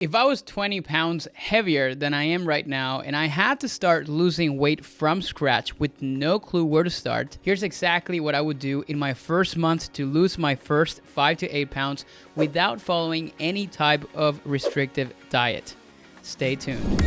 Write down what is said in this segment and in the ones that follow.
If I was 20 pounds heavier than I am right now and I had to start losing weight from scratch with no clue where to start, here's exactly what I would do in my first month to lose my first 5 to 8 pounds without following any type of restrictive diet. Stay tuned.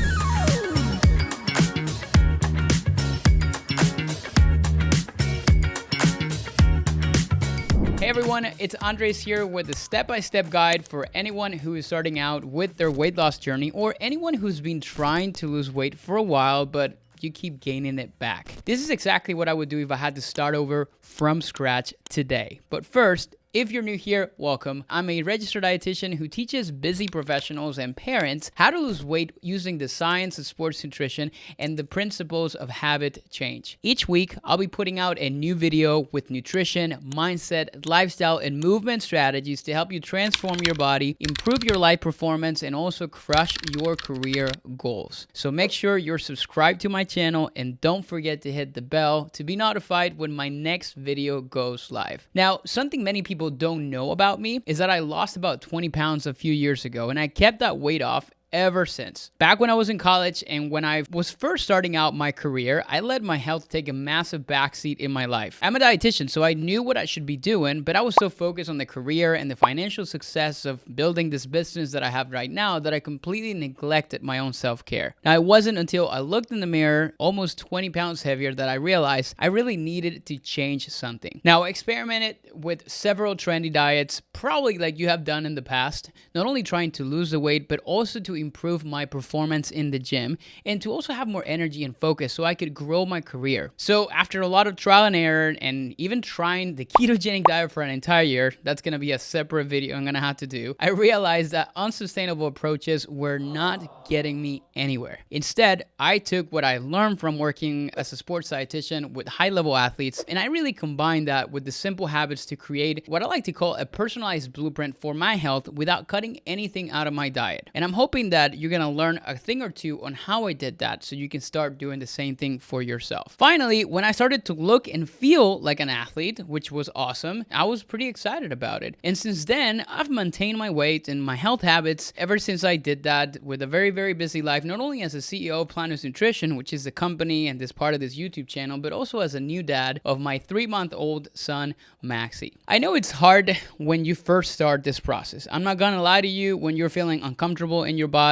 Hey everyone, it's Andres here with a step-by-step guide for anyone who is starting out with their weight loss journey or anyone who's been trying to lose weight for a while but you keep gaining it back. This is exactly what I would do if I had to start over from scratch today. But first, if you're new here, welcome. I'm a registered dietitian who teaches busy professionals and parents how to lose weight using the science of sports nutrition and the principles of habit change. Each week, I'll be putting out a new video with nutrition, mindset, lifestyle, and movement strategies to help you transform your body, improve your life performance, and also crush your career goals. So make sure you're subscribed to my channel and don't forget to hit the bell to be notified when my next video goes live. Now, something many people don't know about me is that I lost about 20 pounds a few years ago and I kept that weight off ever since. Back when I was in college and when I was first starting out my career, I let my health take a massive backseat in my life. I'm a dietitian, so I knew what I should be doing, but I was so focused on the career and the financial success of building this business that I have right now that I completely neglected my own self-care. Now, it wasn't until I looked in the mirror, almost 20 pounds heavier, that I realized I really needed to change something. Now, I experimented with several trendy diets, probably like you have done in the past, not only trying to lose the weight, but also to improve my performance in the gym and to also have more energy and focus so I could grow my career. So after a lot of trial and error and even trying the ketogenic diet for an entire year, that's going to be a separate video I'm going to have to do, I realized that unsustainable approaches were not getting me anywhere. Instead, I took what I learned from working as a sports dietitian with high-level athletes and I really combined that with the simple habits to create what I like to call a personalized blueprint for my health without cutting anything out of my diet. And I'm hoping that you're gonna learn a thing or two on how I did that so you can start doing the same thing for yourself. Finally, when I started to look and feel like an athlete, which was awesome, I was pretty excited about it. And since then, I've maintained my weight and my health habits ever since I did that with a very, very busy life, not only as a CEO of Planners Nutrition, which is the company and this part of this YouTube channel, but also as a new dad of my 3-month-old son, Maxie. I know it's hard when you first start this process. I'm not gonna lie to you, when you're feeling uncomfortable in your body,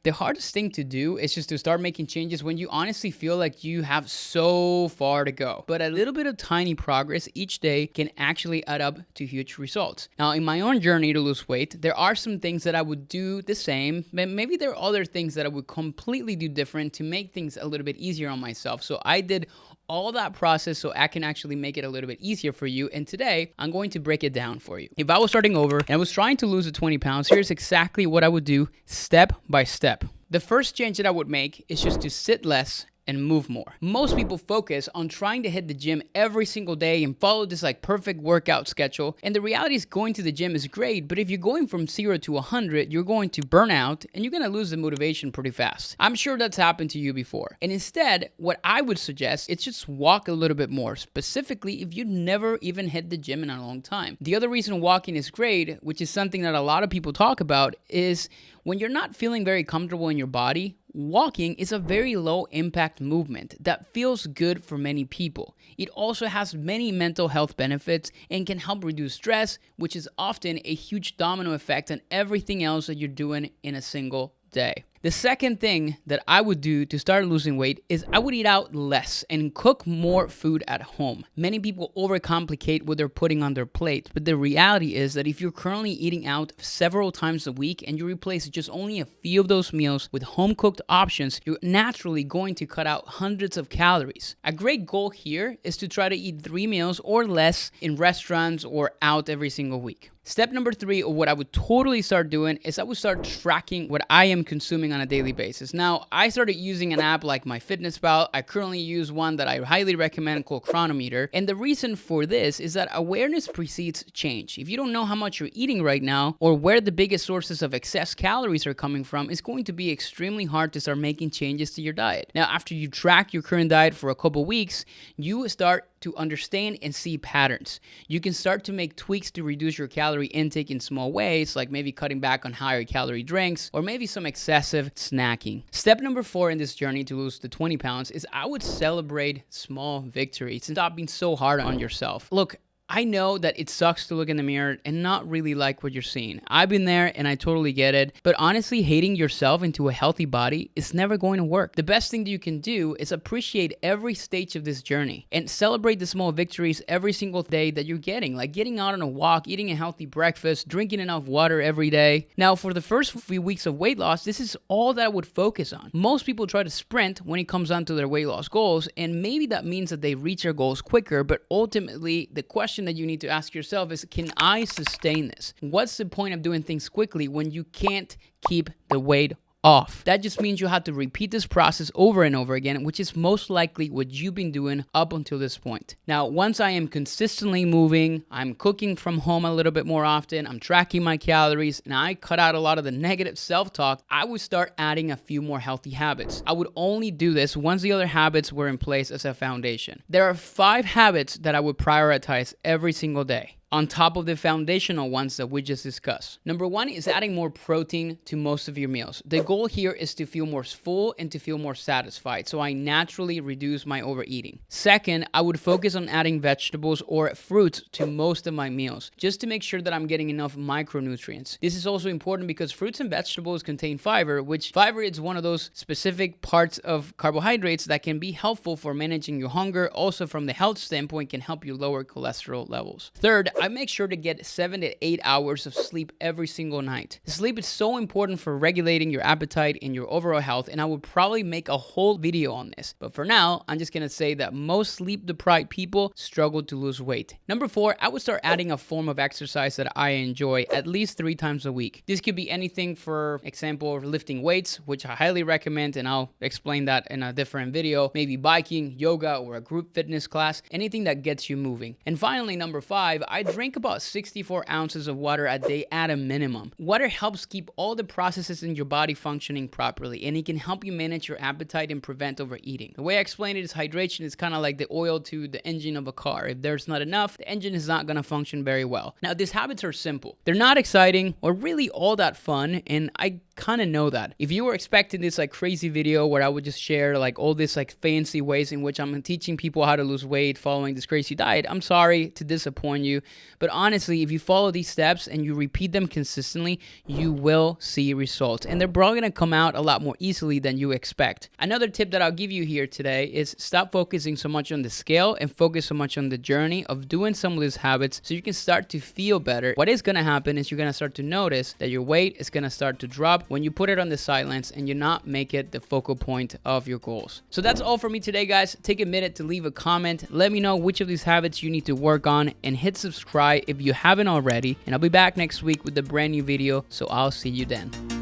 the hardest thing to do is just to start making changes when you honestly feel like you have so far to go. But a little bit of tiny progress each day can actually add up to huge results. Now, in my own journey to lose weight, there are some things that I would do the same, but maybe there are other things that I would completely do different to make things a little bit easier on myself. So I did all that process so I can actually make it a little bit easier for you. And today, I'm going to break it down for you. If I was starting over and I was trying to lose the 20 pounds, here's exactly what I would do step by step. The first change that I would make is just to sit less and move more. Most people focus on trying to hit the gym every single day and follow this like perfect workout schedule. And the reality is going to the gym is great, but if you're going from 0 to 100, you're going to burn out and you're going to lose the motivation pretty fast. I'm sure that's happened to you before. And instead, what I would suggest is just walk a little bit more, specifically if you've never even hit the gym in a long time. The other reason walking is great, which is something that a lot of people talk about, is when you're not feeling very comfortable in your body, walking is a very low impact movement that feels good for many people. It also has many mental health benefits and can help reduce stress, which is often a huge domino effect on everything else that you're doing in a single day. The second thing that I would do to start losing weight is I would eat out less and cook more food at home. Many people overcomplicate what they're putting on their plate, but the reality is that if you're currently eating out several times a week and you replace just only a few of those meals with home-cooked options, you're naturally going to cut out hundreds of calories. A great goal here is to try to eat 3 meals or less in restaurants or out every single week. Step number 3, or what I would totally start doing, is I would start tracking what I am consuming on a daily basis. Now, I started using an app like MyFitnessPal. I currently use one that I highly recommend called Chronometer. And the reason for this is that awareness precedes change. If you don't know how much you're eating right now or where the biggest sources of excess calories are coming from, it's going to be extremely hard to start making changes to your diet. Now, after you track your current diet for a couple weeks, you start to understand and see patterns. You can start to make tweaks to reduce your calorie intake in small ways, like maybe cutting back on higher calorie drinks or maybe some excessive snacking. Step number 4 in this journey to lose the 20 pounds is I would celebrate small victories and stop being so hard on yourself. Look, I know that it sucks to look in the mirror and not really like what you're seeing. I've been there and I totally get it. But honestly, hating yourself into a healthy body is never going to work. The best thing that you can do is appreciate every stage of this journey and celebrate the small victories every single day that you're getting, like getting out on a walk, eating a healthy breakfast, drinking enough water every day. Now, for the first few weeks of weight loss, this is all that I would focus on. Most people try to sprint when it comes down to their weight loss goals, and maybe that means that they reach their goals quicker, but ultimately, the question that you need to ask yourself is, can I sustain this? What's the point of doing things quickly when you can't keep the weight off? That just means you have to repeat this process over and over again, which is most likely what you've been doing up until this point. Now, once I am consistently moving, I'm cooking from home a little bit more often, I'm tracking my calories, and I cut out a lot of the negative self-talk, I would start adding a few more healthy habits. I would only do this once the other habits were in place as a foundation. There are 5 habits that I would prioritize every single day, on top of the foundational ones that we just discussed. Number 1 is adding more protein to most of your meals. The goal here is to feel more full and to feel more satisfied, so I naturally reduce my overeating. Second, I would focus on adding vegetables or fruits to most of my meals, just to make sure that I'm getting enough micronutrients. This is also important because fruits and vegetables contain fiber, which fiber is one of those specific parts of carbohydrates that can be helpful for managing your hunger. Also, from the health standpoint, can help you lower cholesterol levels. Third, I make sure to get 7 to 8 hours of sleep every single night. Sleep is so important for regulating your appetite and your overall health, and I would probably make a whole video on this. But for now, I'm just gonna say that most sleep-deprived people struggle to lose weight. Number 4, I would start adding a form of exercise that I enjoy at least 3 times a week. This could be anything, for example, lifting weights, which I highly recommend, and I'll explain that in a different video. Maybe biking, yoga, or a group fitness class, anything that gets you moving. And finally, number 5, I drink about 64 ounces of water a day at a minimum. Water helps keep all the processes in your body functioning properly, and it can help you manage your appetite and prevent overeating. The way I explain it is hydration is kind of like the oil to the engine of a car. If there's not enough, the engine is not going to function very well. Now, these habits are simple. They're not exciting or really all that fun, and I kind of know that. If you were expecting this like crazy video where I would just share like all this like fancy ways in which I'm teaching people how to lose weight following this crazy diet, I'm sorry to disappoint you. But honestly, if you follow these steps and you repeat them consistently, you will see results. And they're probably going to come out a lot more easily than you expect. Another tip that I'll give you here today is stop focusing so much on the scale and focus so much on the journey of doing some of these habits so you can start to feel better. What is going to happen is you're going to start to notice that your weight is going to start to drop when you put it on the sidelines and you not make it the focal point of your goals. So that's all for me today, guys. Take a minute to leave a comment. Let me know which of these habits you need to work on, and hit subscribe if you haven't already. And I'll be back next week with a brand new video, so I'll see you then.